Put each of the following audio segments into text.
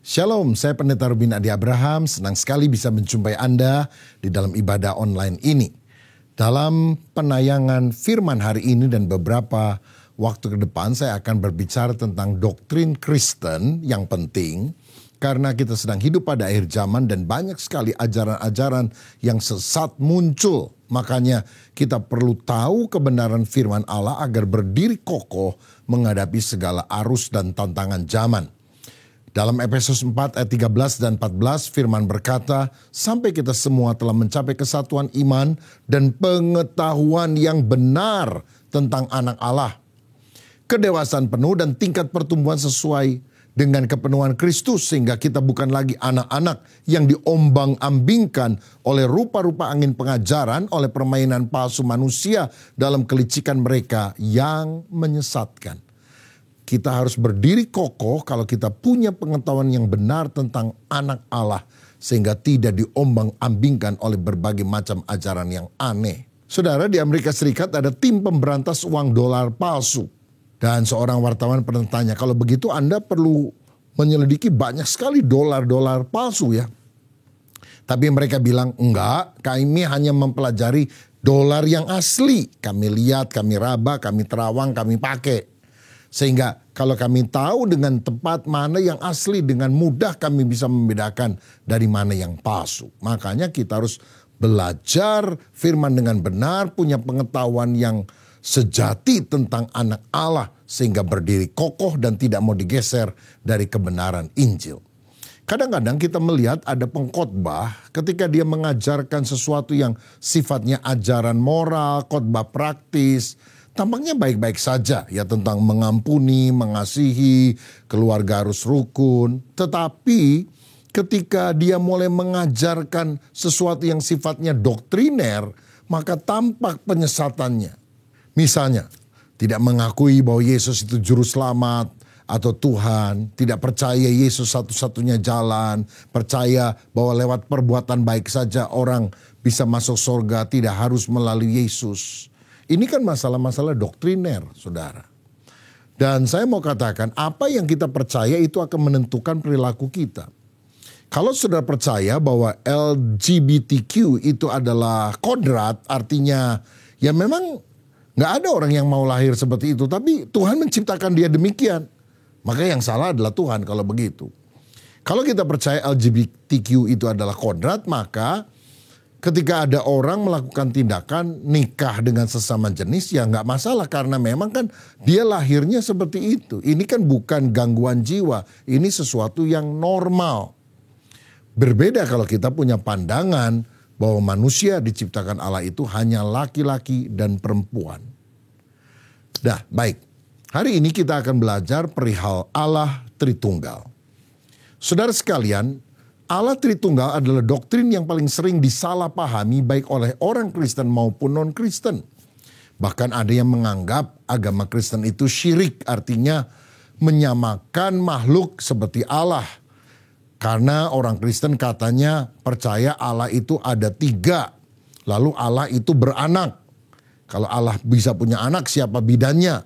Shalom, saya Pendeta Rubin Adi Abraham, senang sekali bisa menjumpai Anda di dalam ibadah online ini. Dalam penayangan firman hari ini dan beberapa waktu ke depan saya akan berbicara tentang doktrin Kristen yang penting. Karena kita sedang hidup pada akhir zaman dan banyak sekali ajaran-ajaran yang sesat muncul. Makanya kita perlu tahu kebenaran firman Allah agar berdiri kokoh menghadapi segala arus dan tantangan zaman. Dalam Efesus 4 ayat 13 dan 14 firman berkata, sampai kita semua telah mencapai kesatuan iman dan pengetahuan yang benar tentang anak Allah. Kedewasaan penuh dan tingkat pertumbuhan sesuai dengan kepenuhan Kristus sehingga kita bukan lagi anak-anak yang diombang-ambingkan oleh rupa-rupa angin pengajaran, oleh permainan palsu manusia dalam kelicikan mereka yang menyesatkan. Kita harus berdiri kokoh kalau kita punya pengetahuan yang benar tentang anak Allah sehingga tidak diombang-ambingkan oleh berbagai macam ajaran yang aneh. Saudara, di Amerika Serikat ada tim pemberantas uang dolar palsu. Dan seorang wartawan pernah tanya, kalau begitu Anda perlu menyelidiki banyak sekali dolar-dolar palsu ya. Tapi mereka bilang, enggak, kami hanya mempelajari dolar yang asli. Kami lihat, kami raba, kami terawang, kami pakai. Sehingga kalau kami tahu dengan tepat mana yang asli, dengan mudah kami bisa membedakan dari mana yang palsu. Makanya kita harus belajar firman dengan benar, punya pengetahuan yang sejati tentang anak Allah sehingga berdiri kokoh dan tidak mau digeser dari kebenaran Injil. Kadang-kadang kita melihat ada pengkhotbah ketika dia mengajarkan sesuatu yang sifatnya ajaran moral, khotbah praktis, tampaknya baik-baik saja ya tentang mengampuni, mengasihi, keluarga harus rukun. Tetapi ketika dia mulai mengajarkan sesuatu yang sifatnya doktriner, maka tampak penyesatannya. Misalnya, tidak mengakui bahwa Yesus itu juru selamat atau Tuhan, tidak percaya Yesus satu-satunya jalan, percaya bahwa lewat perbuatan baik saja orang bisa masuk surga, tidak harus melalui Yesus. Ini kan masalah-masalah doktriner, saudara. Dan saya mau katakan, apa yang kita percaya itu akan menentukan perilaku kita. Kalau saudara percaya bahwa LGBTQ itu adalah kodrat, artinya ya memang nggak ada orang yang mau lahir seperti itu, tapi Tuhan menciptakan dia demikian. Maka yang salah adalah Tuhan kalau begitu. Kalau kita percaya LGBTQ itu adalah kodrat, maka ketika ada orang melakukan tindakan nikah dengan sesama jenis ya nggak masalah karena memang kan dia lahirnya seperti itu. Ini kan bukan gangguan jiwa, ini sesuatu yang normal. Berbeda kalau kita punya pandangan bahwa manusia diciptakan Allah itu hanya laki-laki dan perempuan. Dah, baik. Hari ini kita akan belajar perihal Allah Tritunggal. Saudara sekalian, Allah Tritunggal adalah doktrin yang paling sering disalahpahami baik oleh orang Kristen maupun non-Kristen. Bahkan ada yang menganggap agama Kristen itu syirik, artinya menyamakan makhluk seperti Allah. Karena orang Kristen katanya percaya Allah itu ada 3. Lalu Allah itu beranak. Kalau Allah bisa punya anak, siapa bidannya?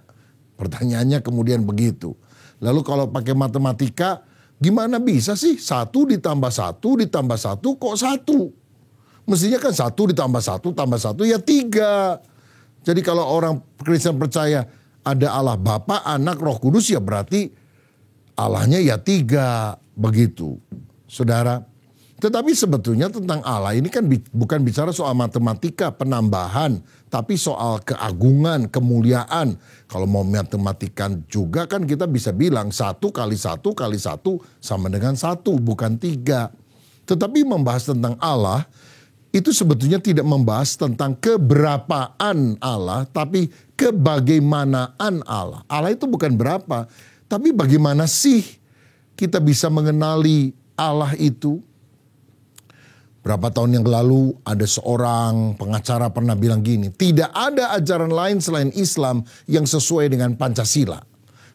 Pertanyaannya kemudian begitu. Lalu kalau pakai matematika, gimana bisa sih 1 ditambah 1 ditambah 1 kok 1? Mestinya kan 1 ditambah 1 tambah 1 ya 3. Jadi kalau orang Kristen percaya ada Allah Bapa, Anak, Roh Kudus ya berarti Allahnya ya 3. Begitu, saudara. Tetapi sebetulnya tentang Allah ini kan bukan bicara soal matematika, penambahan. Tapi soal keagungan, kemuliaan. Kalau mau matematikan juga kan kita bisa bilang 1 kali 1 kali 1 sama dengan 1, bukan 3. Tetapi membahas tentang Allah, itu sebetulnya tidak membahas tentang keberapaan Allah, tapi kebagaimanaan Allah. Allah itu bukan berapa, tapi bagaimana sih kita bisa mengenali Allah itu. Berapa tahun yang lalu ada seorang pengacara pernah bilang gini, tidak ada ajaran lain selain Islam yang sesuai dengan Pancasila.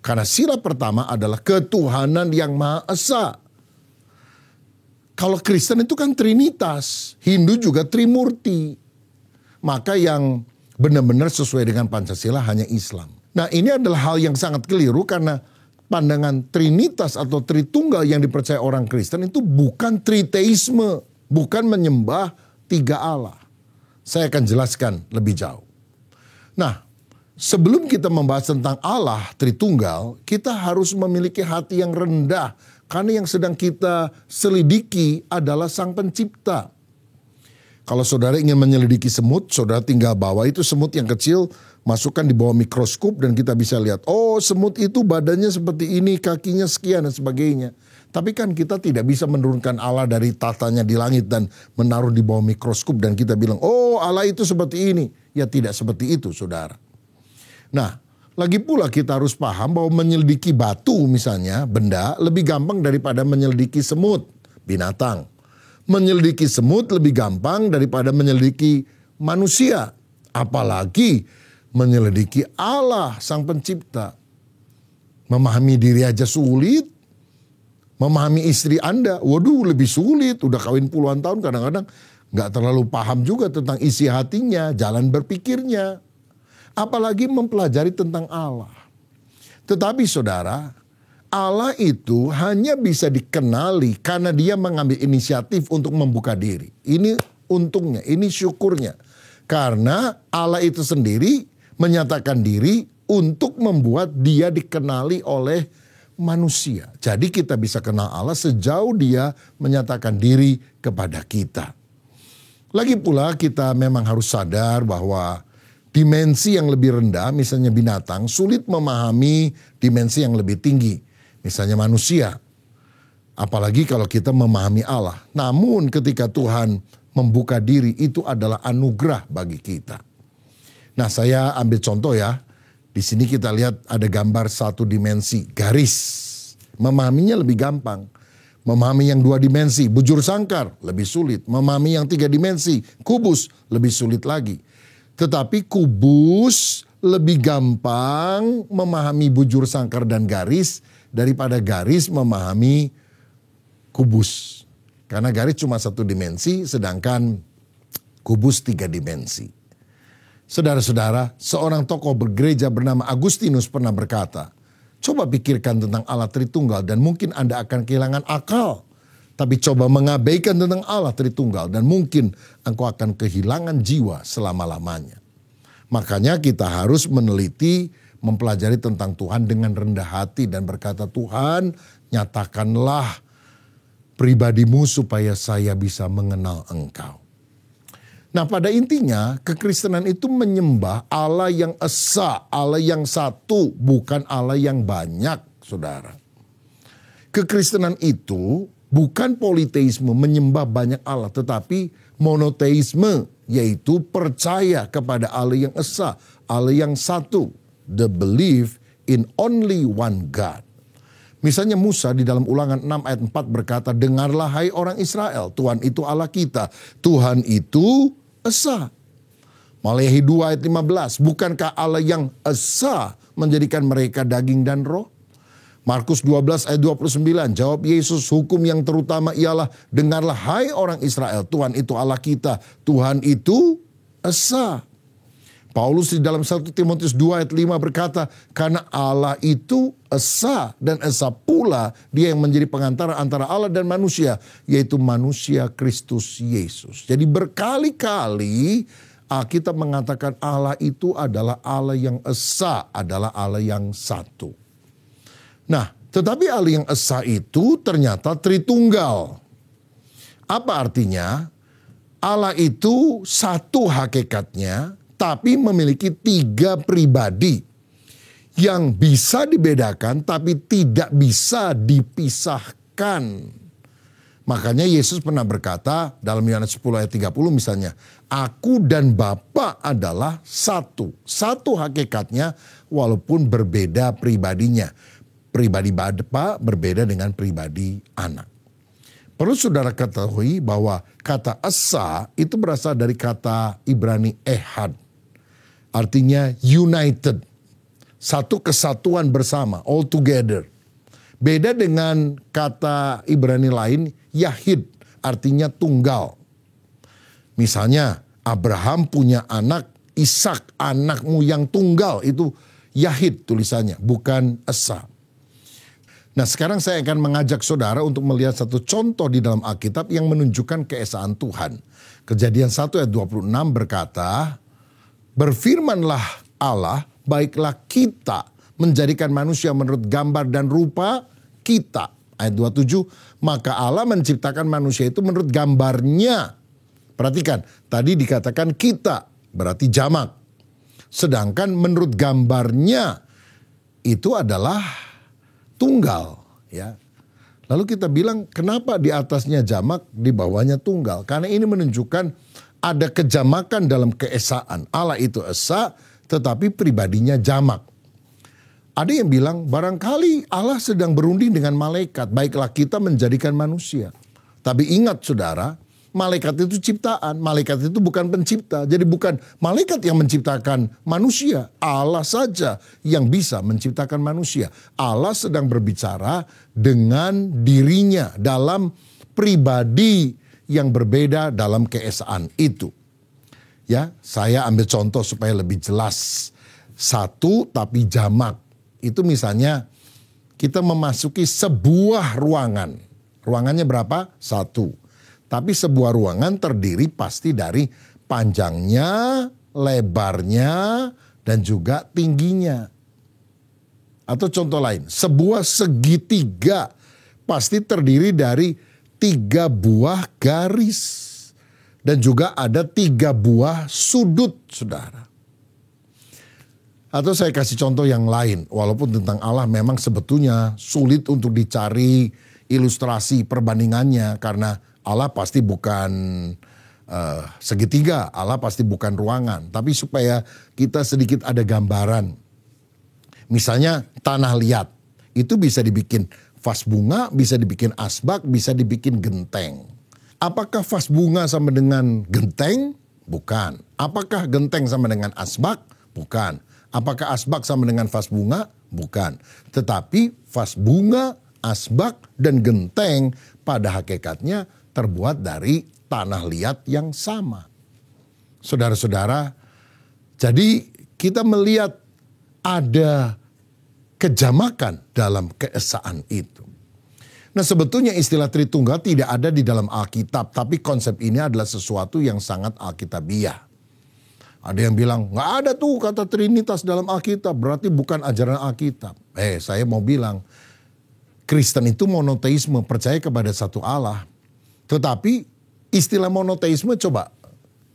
Karena sila pertama adalah ketuhanan yang Maha Esa. Kalau Kristen itu kan Trinitas, Hindu juga Trimurti. Maka yang benar-benar sesuai dengan Pancasila hanya Islam. Nah, ini adalah hal yang sangat keliru karena pandangan Trinitas atau Tritunggal yang dipercaya orang Kristen itu bukan triteisme, bukan menyembah tiga Allah. Saya akan jelaskan lebih jauh. Nah, sebelum kita membahas tentang Allah Tritunggal, kita harus memiliki hati yang rendah. Karena yang sedang kita selidiki adalah Sang Pencipta. Kalau saudara ingin menyelidiki semut, saudara tinggal bawa itu semut yang kecil, masukkan di bawah mikroskop dan kita bisa lihat, oh semut itu badannya seperti ini, kakinya sekian dan sebagainya. Tapi kan kita tidak bisa menurunkan Allah dari tatanya di langit dan menaruh di bawah mikroskop dan kita bilang, oh Allah itu seperti ini. Ya tidak seperti itu saudara. Nah, lagi pula kita harus paham bahwa menyelidiki batu misalnya, benda, lebih gampang daripada menyelidiki semut, binatang. Menyelidiki semut lebih gampang daripada menyelidiki manusia. Apalagi menyelidiki Allah, Sang Pencipta. Memahami diri aja sulit. Memahami istri Anda, waduh lebih sulit. Udah kawin puluhan tahun kadang-kadang gak terlalu paham juga tentang isi hatinya, jalan berpikirnya. Apalagi mempelajari tentang Allah. Tetapi saudara, Allah itu hanya bisa dikenali karena dia mengambil inisiatif untuk membuka diri. Ini untungnya, ini syukurnya. Karena Allah itu sendiri menyatakan diri untuk membuat dia dikenali oleh manusia. Jadi kita bisa kenal Allah sejauh dia menyatakan diri kepada kita. Lagi pula kita memang harus sadar bahwa dimensi yang lebih rendah, misalnya binatang, sulit memahami dimensi yang lebih tinggi. Misalnya manusia. Apalagi kalau kita memahami Allah. Namun ketika Tuhan membuka diri, itu adalah anugerah bagi kita. Nah, saya ambil contoh ya. Di sini kita lihat ada gambar satu dimensi, garis. Memahaminya lebih gampang. Memahami yang dua dimensi, bujur sangkar, lebih sulit. Memahami yang tiga dimensi, kubus, lebih sulit lagi. Tetapi kubus lebih gampang memahami bujur sangkar dan garis daripada garis memahami kubus. Karena garis cuma satu dimensi sedangkan kubus tiga dimensi. Saudara-saudara, seorang tokoh bergereja bernama Agustinus pernah berkata, coba pikirkan tentang Allah Tritunggal dan mungkin Anda akan kehilangan akal. Tapi coba mengabaikan tentang Allah Tritunggal dan mungkin engkau akan kehilangan jiwa selama-lamanya. Makanya kita harus meneliti, mempelajari tentang Tuhan dengan rendah hati dan berkata, Tuhan nyatakanlah pribadimu supaya saya bisa mengenal engkau. Nah, pada intinya kekristenan itu menyembah Allah yang esa, Allah yang satu, bukan Allah yang banyak, saudara. Kekristenan itu bukan politeisme, menyembah banyak Allah, tetapi monoteisme, yaitu percaya kepada Allah yang esa, Allah yang satu. The belief in only one God. Misalnya Musa di dalam Ulangan 6 ayat 4 berkata, dengarlah hai orang Israel, Tuhan itu Allah kita, Tuhan itu esa. Maleakhi 2 ayat 15, bukankah Allah yang esa menjadikan mereka daging dan roh? Markus 12 ayat 29, jawab Yesus, hukum yang terutama ialah, dengarlah hai orang Israel, Tuhan itu Allah kita, Tuhan itu esa. Paulus di dalam 1 Timotius 2 ayat 5 berkata, karena Allah itu esa dan esa pula dia yang menjadi pengantara antara Allah dan manusia, yaitu manusia Kristus Yesus. Jadi berkali-kali kita mengatakan Allah itu adalah Allah yang esa, adalah Allah yang satu. Nah, tetapi Allah yang esa itu ternyata Tritunggal. Apa artinya? Allah itu satu hakikatnya, tapi memiliki tiga pribadi yang bisa dibedakan tapi tidak bisa dipisahkan. Makanya Yesus pernah berkata dalam Yohanes 10 ayat 30 misalnya, aku dan Bapa adalah satu. Satu hakikatnya walaupun berbeda pribadinya. Pribadi Bapa berbeda dengan pribadi anak. Perlu saudara ketahui bahwa kata esa itu berasal dari kata Ibrani ehad. Artinya united. Satu kesatuan bersama, all together. Beda dengan kata Ibrani lain, yahid, artinya tunggal. Misalnya, Abraham punya anak Ishak, anakmu yang tunggal, itu yahid tulisannya, bukan esa. Nah, sekarang saya akan mengajak saudara untuk melihat satu contoh di dalam Alkitab yang menunjukkan keesaan Tuhan. Kejadian 1 ayat 26 berkata, "Berfirmanlah Allah, baiklah kita menjadikan manusia menurut gambar dan rupa kita." Ayat 27, "Maka Allah menciptakan manusia itu menurut gambarnya." Perhatikan, tadi dikatakan kita, berarti jamak. Sedangkan menurut gambarnya itu adalah tunggal, ya. Lalu kita bilang kenapa di atasnya jamak, di bawahnya tunggal? Karena ini menunjukkan ada kejamakan dalam keesaan. Allah itu esa, tetapi pribadinya jamak. Ada yang bilang barangkali Allah sedang berunding dengan malaikat, baiklah kita menjadikan manusia. Tapi ingat saudara, malaikat itu ciptaan, malaikat itu bukan pencipta. Jadi bukan malaikat yang menciptakan manusia, Allah saja yang bisa menciptakan manusia. Allah sedang berbicara dengan dirinya dalam pribadi yang berbeda dalam keesaan itu. Ya, saya ambil contoh supaya lebih jelas. Satu tapi jamak. Itu misalnya kita memasuki sebuah ruangan. Ruangannya berapa? Satu. Tapi sebuah ruangan terdiri pasti dari panjangnya, lebarnya, dan juga tingginya. Atau contoh lain, sebuah segitiga pasti terdiri dari 3 buah garis. Dan juga ada 3 buah sudut, saudara. Atau saya kasih contoh yang lain, walaupun tentang Allah memang sebetulnya sulit untuk dicari ilustrasi perbandingannya, karena Allah pasti bukan segitiga, Allah pasti bukan ruangan. Tapi supaya kita sedikit ada gambaran. Misalnya tanah liat, itu bisa dibikin vas bunga, bisa dibikin asbak, bisa dibikin genteng. Apakah vas bunga sama dengan genteng? Bukan. Apakah genteng sama dengan asbak? Bukan. Apakah asbak sama dengan vas bunga? Bukan. Tetapi vas bunga, asbak, dan genteng pada hakikatnya terbuat dari tanah liat yang sama. Saudara-saudara, jadi kita melihat ada kejamakan dalam keesaan itu. Nah, sebetulnya istilah Tritunggal tidak ada di dalam Alkitab, tapi konsep ini adalah sesuatu yang sangat Alkitabiah. Ada yang bilang, nggak ada tuh kata Trinitas dalam Alkitab, berarti bukan ajaran Alkitab. Saya mau bilang, Kristen itu monoteisme, percaya kepada satu Allah. Tetapi istilah monoteisme coba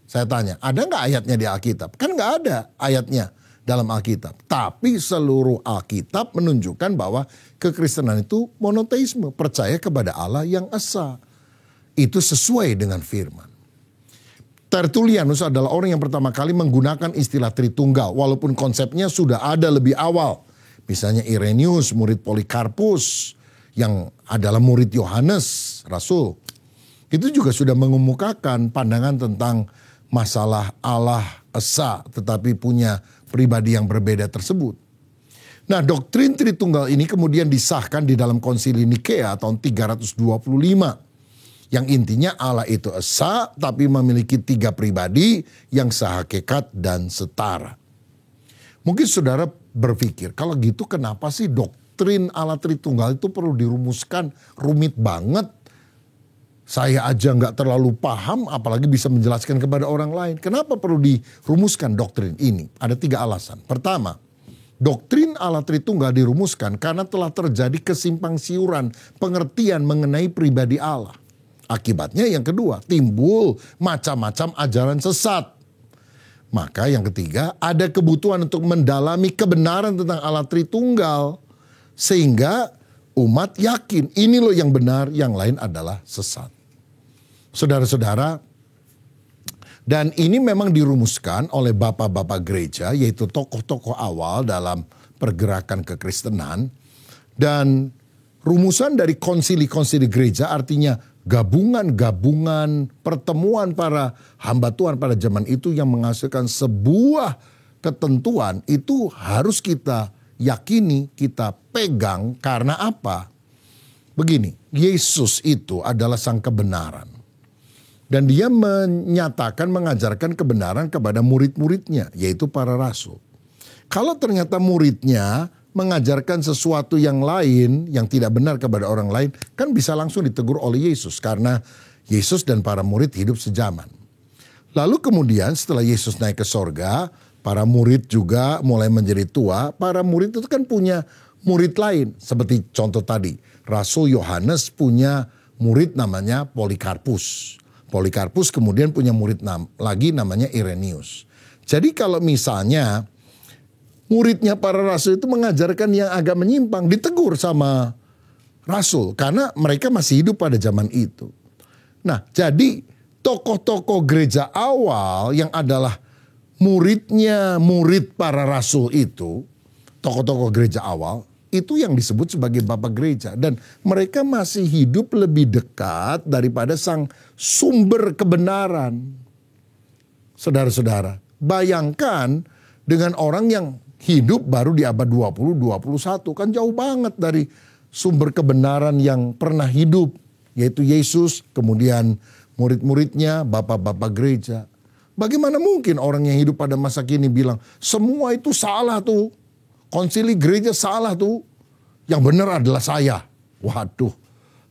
saya tanya, ada nggak ayatnya di Alkitab? Kan nggak ada ayatnya dalam Alkitab. Tapi seluruh Alkitab menunjukkan bahwa kekristenan itu monoteisme, percaya kepada Allah yang esa. Itu sesuai dengan firman. Tertullianus adalah orang yang pertama kali menggunakan istilah Tritunggal, walaupun konsepnya sudah ada lebih awal. Misalnya Irenaeus, murid Polikarpus, yang adalah murid Yohanes, Rasul. Itu juga sudah mengemukakan pandangan tentang masalah Allah esa, tetapi punya pribadi yang berbeda tersebut. Nah, doktrin Tritunggal ini kemudian disahkan di dalam Konsili Nikea tahun 325. Yang intinya Allah itu esa, tapi memiliki 3 pribadi yang sehakikat dan setara. Mungkin saudara berpikir, kalau gitu kenapa sih doktrin Allah Tritunggal itu perlu dirumuskan, rumit banget. Saya aja nggak terlalu paham, apalagi bisa menjelaskan kepada orang lain. Kenapa perlu dirumuskan doktrin ini? Ada 3 alasan. Pertama, doktrin Allah Tritunggal dirumuskan karena telah terjadi kesimpangsiuran pengertian mengenai pribadi Allah. Akibatnya yang kedua, timbul macam-macam ajaran sesat. Maka yang ketiga, ada kebutuhan untuk mendalami kebenaran tentang Allah Tritunggal. Sehingga umat yakin ini loh yang benar, yang lain adalah sesat. Saudara-saudara, dan ini memang dirumuskan oleh bapak-bapak gereja, yaitu tokoh-tokoh awal dalam pergerakan kekristenan. Dan rumusan dari konsili-konsili gereja artinya gabungan-gabungan pertemuan para hamba Tuhan pada zaman itu yang menghasilkan sebuah ketentuan itu harus kita yakini, kita pegang. Karena apa? Begini, Yesus itu adalah sang kebenaran. Dan dia menyatakan, mengajarkan kebenaran kepada murid-muridnya, yaitu para rasul. Kalau ternyata muridnya mengajarkan sesuatu yang lain, yang tidak benar kepada orang lain, kan bisa langsung ditegur oleh Yesus. Karena Yesus dan para murid hidup sejaman. Lalu kemudian setelah Yesus naik ke sorga, para murid juga mulai menjadi tua. Para murid itu kan punya murid lain. Seperti contoh tadi, Rasul Yohanes punya murid namanya Polikarpus. Polikarpus kemudian punya murid lagi namanya Irenaeus. Jadi kalau misalnya muridnya para rasul itu mengajarkan yang agak menyimpang, ditegur sama rasul. Karena mereka masih hidup pada zaman itu. Nah, jadi tokoh-tokoh gereja awal yang adalah muridnya murid para rasul itu, tokoh-tokoh gereja awal, itu yang disebut sebagai bapak gereja. Dan mereka masih hidup lebih dekat daripada sang sumber kebenaran. Saudara-saudara, bayangkan dengan orang yang hidup baru di abad 20, 21. Kan jauh banget dari sumber kebenaran yang pernah hidup. Yaitu Yesus, kemudian murid-muridnya, bapak-bapak gereja. Bagaimana mungkin orang yang hidup pada masa kini bilang, semua itu salah tuh. Konsili gereja salah tuh. Yang benar adalah saya. Waduh,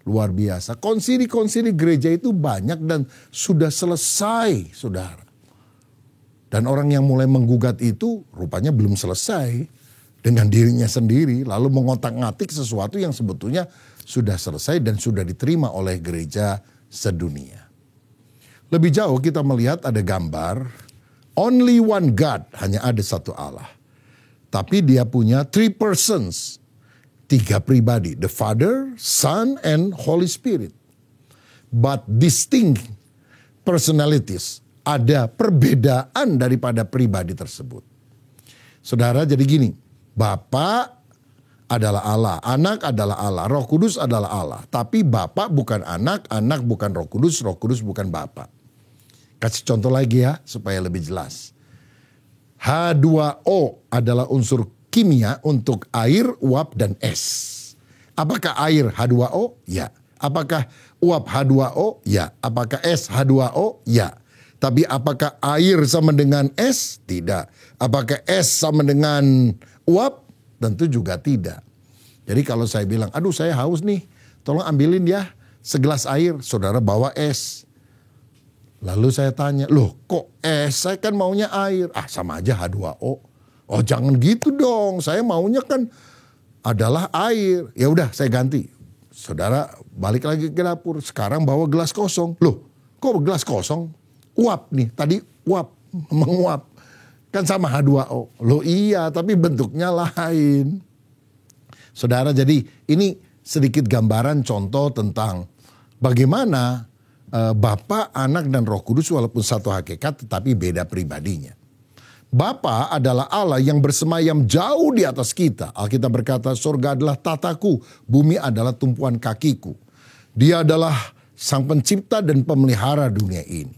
luar biasa. Konsili-konsili gereja itu banyak dan sudah selesai, saudara. Dan orang yang mulai menggugat itu rupanya belum selesai dengan dirinya sendiri. Lalu mengotak-ngatik sesuatu yang sebetulnya sudah selesai dan sudah diterima oleh gereja sedunia. Lebih jauh kita melihat ada gambar, only one God, hanya ada satu Allah. Tapi dia punya three persons, 3 pribadi, the Father, Son, and Holy Spirit. But distinct personalities, ada perbedaan daripada pribadi tersebut. Saudara, jadi gini, Bapa adalah Allah, Anak adalah Allah, Roh Kudus adalah Allah. Tapi Bapa bukan Anak, Anak bukan Roh Kudus bukan Bapa. Kasih contoh lagi ya, supaya lebih jelas. H2O adalah unsur kimia untuk air, uap, dan es. Apakah air H2O? Ya. Apakah uap H2O? Ya. Apakah es H2O? Ya. Tapi apakah air sama dengan es? Tidak. Apakah es sama dengan uap? Tentu juga tidak. Jadi kalau saya bilang, aduh saya haus nih, tolong ambilin ya segelas air. Saudara bawa es. Lalu saya tanya, loh kok es? Saya kan maunya air. Ah sama aja H2O. Oh jangan gitu dong, saya maunya kan adalah air. Ya udah saya ganti. Saudara balik lagi ke dapur, sekarang bawa gelas kosong. Loh kok gelas kosong? Uap nih, tadi uap, menguap. Kan sama H2O. Loh iya, tapi bentuknya lain. Saudara, jadi ini sedikit gambaran contoh tentang bagaimana Bapa, Anak, dan Roh Kudus walaupun satu hakikat tetapi beda pribadinya. Bapa adalah Allah yang bersemayam jauh di atas kita. Alkitab berkata, surga adalah tataku, bumi adalah tumpuan kakiku. Dia adalah sang pencipta dan pemelihara dunia ini.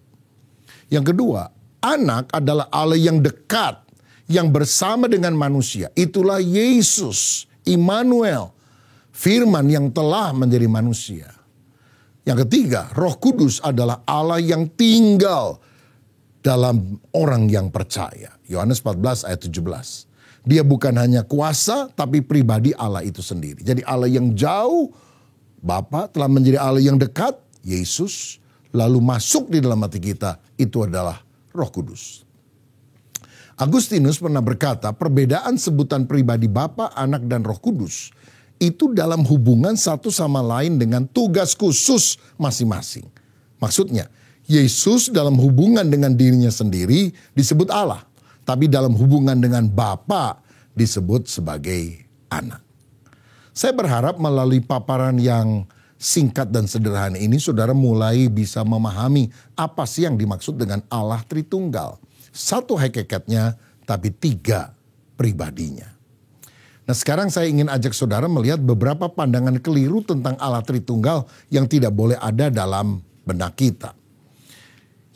Yang kedua, Anak adalah Allah yang dekat, yang bersama dengan manusia. Itulah Yesus, Immanuel, Firman yang telah menjadi manusia. Yang ketiga, Roh Kudus adalah Allah yang tinggal dalam orang yang percaya. Yohanes 14 ayat 17. Dia bukan hanya kuasa, tapi pribadi Allah itu sendiri. Jadi Allah yang jauh, Bapa telah menjadi Allah yang dekat, Yesus, lalu masuk di dalam hati kita, itu adalah Roh Kudus. Agustinus pernah berkata, perbedaan sebutan pribadi Bapa, Anak, dan Roh Kudus itu dalam hubungan satu sama lain dengan tugas khusus masing-masing. Maksudnya, Yesus dalam hubungan dengan dirinya sendiri disebut Allah. Tapi dalam hubungan dengan Bapa disebut sebagai Anak. Saya berharap melalui paparan yang singkat dan sederhana ini, saudara mulai bisa memahami apa sih yang dimaksud dengan Allah Tritunggal. Satu hakikatnya, tapi 3 pribadinya. Nah sekarang saya ingin ajak saudara melihat beberapa pandangan keliru tentang Allah Tritunggal yang tidak boleh ada dalam benak kita.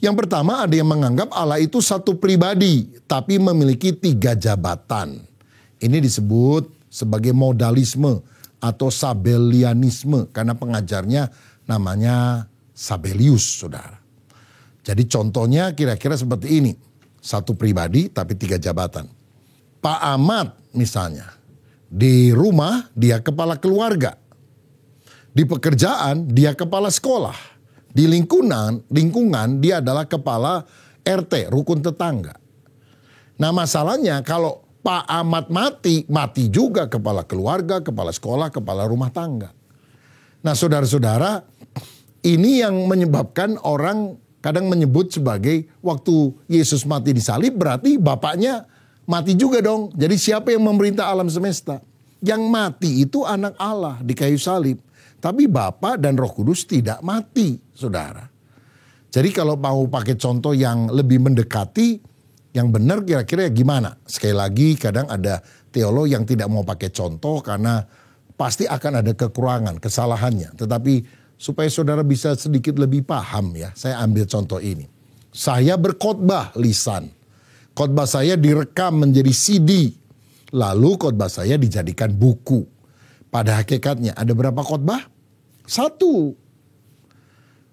Yang pertama, ada yang menganggap Allah itu satu pribadi, tapi memiliki 3 jabatan. Ini disebut sebagai modalisme atau sabellianisme, karena pengajarnya namanya Sabellius, saudara. Jadi contohnya kira-kira seperti ini. Satu pribadi, tapi 3 jabatan. Pak Ahmad misalnya, Di rumah dia kepala keluarga. Di pekerjaan dia kepala sekolah. Di lingkungan dia adalah kepala RT, rukun tetangga. Nah masalahnya kalau Pak Ahmad mati juga kepala keluarga, kepala sekolah, kepala rumah tangga. Nah saudara-saudara, ini yang menyebabkan orang kadang menyebut sebagai waktu Yesus mati di salib berarti bapaknya mati juga dong. Jadi siapa yang memerintah alam semesta? Yang mati itu anak Allah di kayu salib. Tapi Bapa dan Roh Kudus tidak mati, saudara. Jadi kalau mau pakai contoh yang lebih mendekati, yang benar kira-kira gimana? Sekali lagi kadang ada teolog yang tidak mau pakai contoh karena pasti akan ada kekurangan, kesalahannya. Tetapi supaya saudara bisa sedikit lebih paham ya, saya ambil contoh ini. Saya berkhotbah lisan. Khotbah saya direkam menjadi CD. Lalu khotbah saya dijadikan buku. Pada hakikatnya ada berapa khotbah? 1.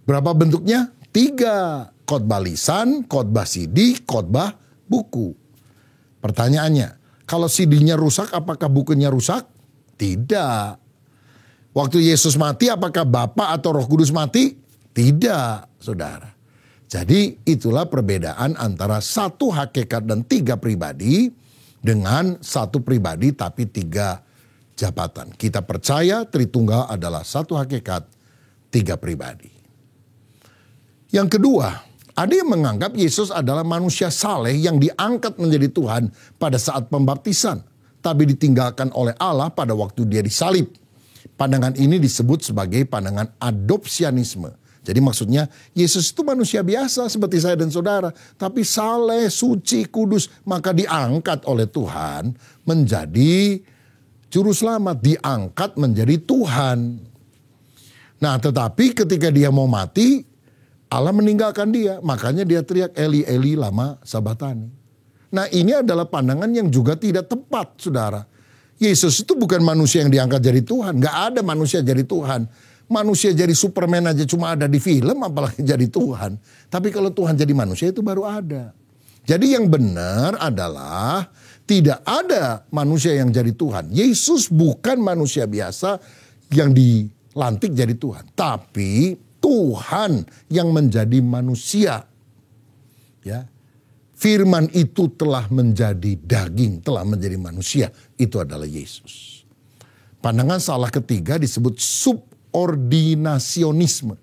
Berapa bentuknya? 3. Khotbah lisan, khotbah CD, khotbah buku. Pertanyaannya, kalau CD-nya rusak apakah bukunya rusak? Tidak. Waktu Yesus mati apakah Bapa atau Roh Kudus mati? Tidak, saudara. Jadi itulah perbedaan antara 1 hakikat dan 3 pribadi dengan 1 pribadi tapi 3 jabatan. Kita percaya Tritunggal adalah 1 hakikat, 3 pribadi. Yang kedua, ada yang menganggap Yesus adalah manusia saleh yang diangkat menjadi Tuhan pada saat pembaptisan, tapi ditinggalkan oleh Allah pada waktu dia disalib. Pandangan ini disebut sebagai pandangan adopsianisme. Jadi maksudnya Yesus itu manusia biasa seperti saya dan saudara, tapi saleh, suci, kudus, maka diangkat oleh Tuhan menjadi Juru Selamat, diangkat menjadi Tuhan. Nah tetapi ketika dia mau mati, Allah meninggalkan dia. Makanya dia teriak Eli Eli lama sabatani. Nah ini adalah pandangan yang juga tidak tepat, saudara. Yesus itu bukan manusia yang diangkat jadi Tuhan. Gak ada manusia jadi Tuhan. Manusia jadi Superman aja cuma ada di film, apalagi jadi Tuhan. Tapi kalau Tuhan jadi manusia itu baru ada. Jadi yang benar adalah tidak ada manusia yang jadi Tuhan. Yesus bukan manusia biasa yang dilantik jadi Tuhan. Tapi Tuhan yang menjadi manusia. Ya. Firman itu telah menjadi daging, telah menjadi manusia. Itu adalah Yesus. Pandangan salah ketiga disebut subordinasionisme.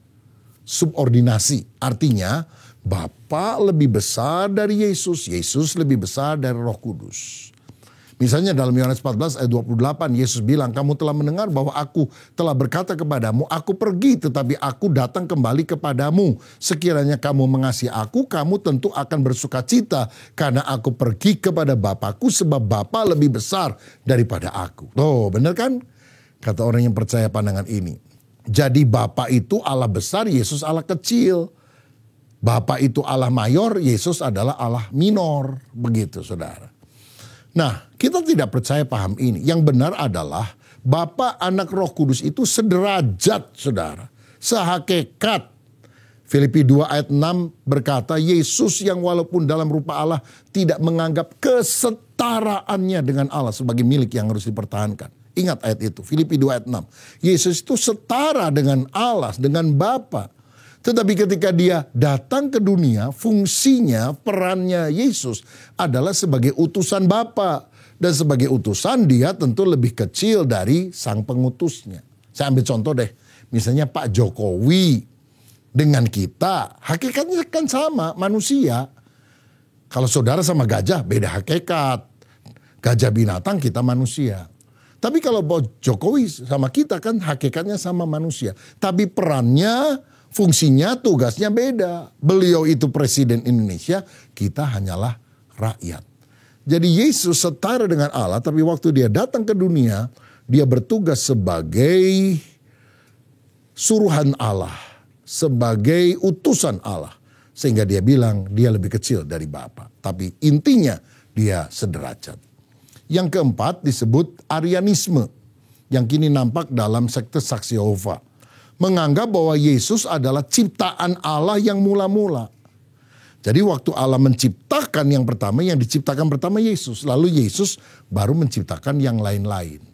Subordinasi artinya Bapa lebih besar dari Yesus, Yesus lebih besar dari Roh Kudus. Misalnya dalam Yohanes 14 ayat 28 Yesus bilang, kamu telah mendengar bahwa aku telah berkata kepadamu, aku pergi tetapi aku datang kembali kepadamu. Sekiranya kamu mengasihi aku, kamu tentu akan bersuka cita karena aku pergi kepada Bapakku sebab Bapa lebih besar daripada aku. Oh benar kan? Kata orang yang percaya pandangan ini. Jadi Bapa itu Allah besar, Yesus Allah kecil. Bapa itu Allah mayor, Yesus adalah Allah minor. Begitu saudara. Nah kita tidak percaya paham ini. Yang benar adalah Bapa, Anak, Roh Kudus itu sederajat saudara. Sehakikat. Filipi 2 ayat 6 berkata Yesus yang walaupun dalam rupa Allah tidak menganggap kesetaraannya dengan Allah sebagai milik yang harus dipertahankan. Ingat ayat itu, Filipi 2 ayat 6. Yesus itu setara dengan Allah, dengan Bapa. Tetapi ketika dia datang ke dunia, fungsinya, perannya Yesus adalah sebagai utusan Bapa. Dan sebagai utusan dia tentu lebih kecil dari sang pengutusnya. Saya ambil contoh deh, misalnya Pak Jokowi dengan kita, hakikatnya kan sama, manusia. Kalau saudara sama gajah, beda hakikat. Gajah binatang, kita manusia. Tapi kalau Jokowi sama kita kan hakikatnya sama manusia. Tapi perannya, fungsinya, tugasnya beda. Beliau itu presiden Indonesia, kita hanyalah rakyat. Jadi Yesus setara dengan Allah, tapi waktu dia datang ke dunia, dia bertugas sebagai suruhan Allah, sebagai utusan Allah. Sehingga dia bilang dia lebih kecil dari Bapa. Tapi intinya dia sederajat. Yang keempat disebut Arianisme, yang kini nampak dalam sekte Saksi Yehova. Menganggap bahwa Yesus adalah ciptaan Allah yang mula-mula. Jadi waktu Allah menciptakan yang pertama, yang diciptakan pertama Yesus. Lalu Yesus baru menciptakan yang lain-lain.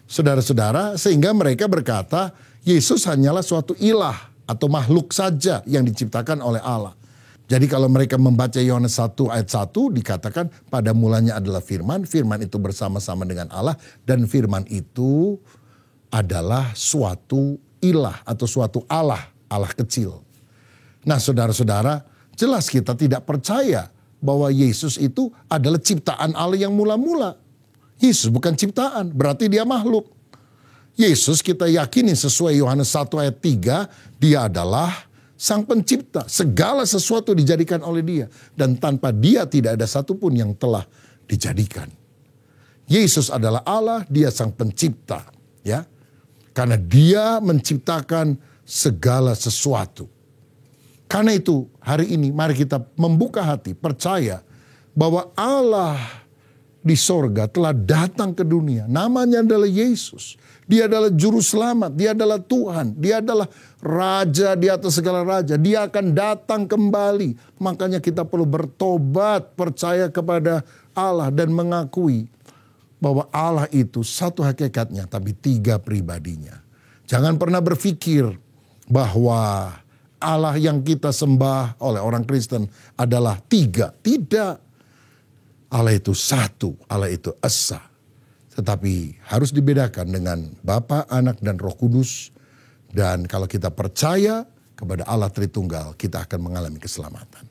Saudara-saudara, sehingga mereka berkata Yesus hanyalah suatu ilah atau makhluk saja yang diciptakan oleh Allah. Jadi kalau mereka membaca Yohanes 1 ayat 1 dikatakan pada mulanya adalah firman. Firman itu bersama-sama dengan Allah. Dan firman itu adalah suatu ilah atau suatu Allah. Allah kecil. Nah saudara-saudara, jelas kita tidak percaya bahwa Yesus itu adalah ciptaan Allah yang mula-mula. Yesus bukan ciptaan, berarti dia makhluk. Yesus kita yakini sesuai Yohanes 1 ayat 3, dia adalah sang pencipta. Segala sesuatu dijadikan oleh dia. Dan tanpa dia tidak ada satupun yang telah dijadikan. Yesus adalah Allah, dia sang pencipta. Ya, karena dia menciptakan segala sesuatu. Karena itu hari ini mari kita membuka hati, percaya bahwa Allah di sorga telah datang ke dunia. Namanya adalah Yesus. Dia adalah juru selamat, dia adalah Tuhan, dia adalah Raja di atas segala raja. Dia akan datang kembali. Makanya kita perlu bertobat, percaya kepada Allah dan mengakui bahwa Allah itu satu hakikatnya tapi tiga pribadinya. Jangan pernah berpikir bahwa Allah yang kita sembah oleh orang Kristen adalah tiga. Tidak. Allah itu satu, Allah itu esa. Tetapi harus dibedakan dengan Bapa, Anak, dan Roh Kudus. Dan kalau kita percaya kepada Allah Tritunggal, kita akan mengalami keselamatan.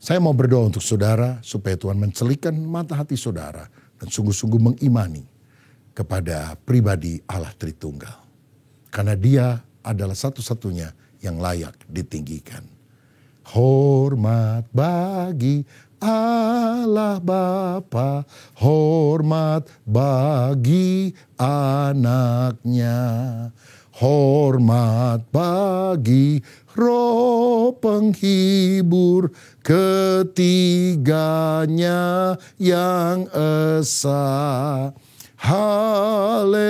Saya mau berdoa untuk saudara supaya Tuhan mencelikkan mata hati saudara dan sungguh-sungguh mengimani kepada pribadi Allah Tritunggal. Karena dia adalah satu-satunya yang layak ditinggikan. Hormat bagi Allah Bapa, hormat bagi anaknya, hormat bagi Roh penghibur ketiganya yang esa. Haleluya,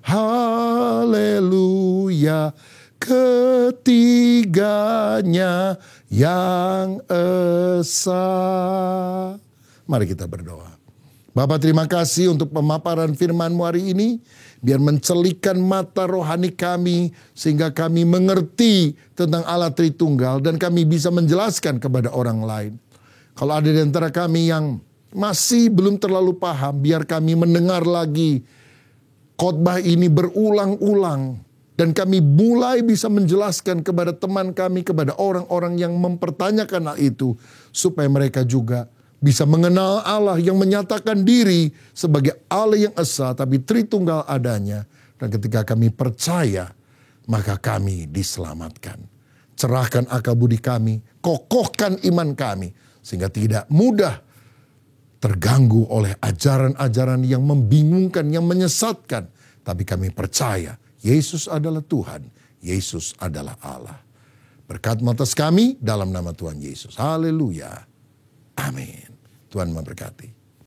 haleluya, ketiganya yang esa. Mari kita berdoa. Bapa, terima kasih untuk pemaparan firman-Mu hari ini. Biar mencelikkan mata rohani kami sehingga kami mengerti tentang Allah Tritunggal dan kami bisa menjelaskan kepada orang lain. Kalau ada di antara kami yang masih belum terlalu paham, biar kami mendengar lagi khotbah ini berulang-ulang. Dan kami mulai bisa menjelaskan kepada teman kami, kepada orang-orang yang mempertanyakan hal itu. Supaya mereka juga bisa mengenal Allah yang menyatakan diri sebagai Allah yang esa, tapi Tritunggal adanya. Dan ketika kami percaya, maka kami diselamatkan. Cerahkan akal budi kami, kokohkan iman kami. Sehingga tidak mudah terganggu oleh ajaran-ajaran yang membingungkan, yang menyesatkan. Tapi kami percaya, Yesus adalah Tuhan, Yesus adalah Allah. Berkat atas kami dalam nama Tuhan Yesus. Haleluya. Amin. Tuhan memberkati.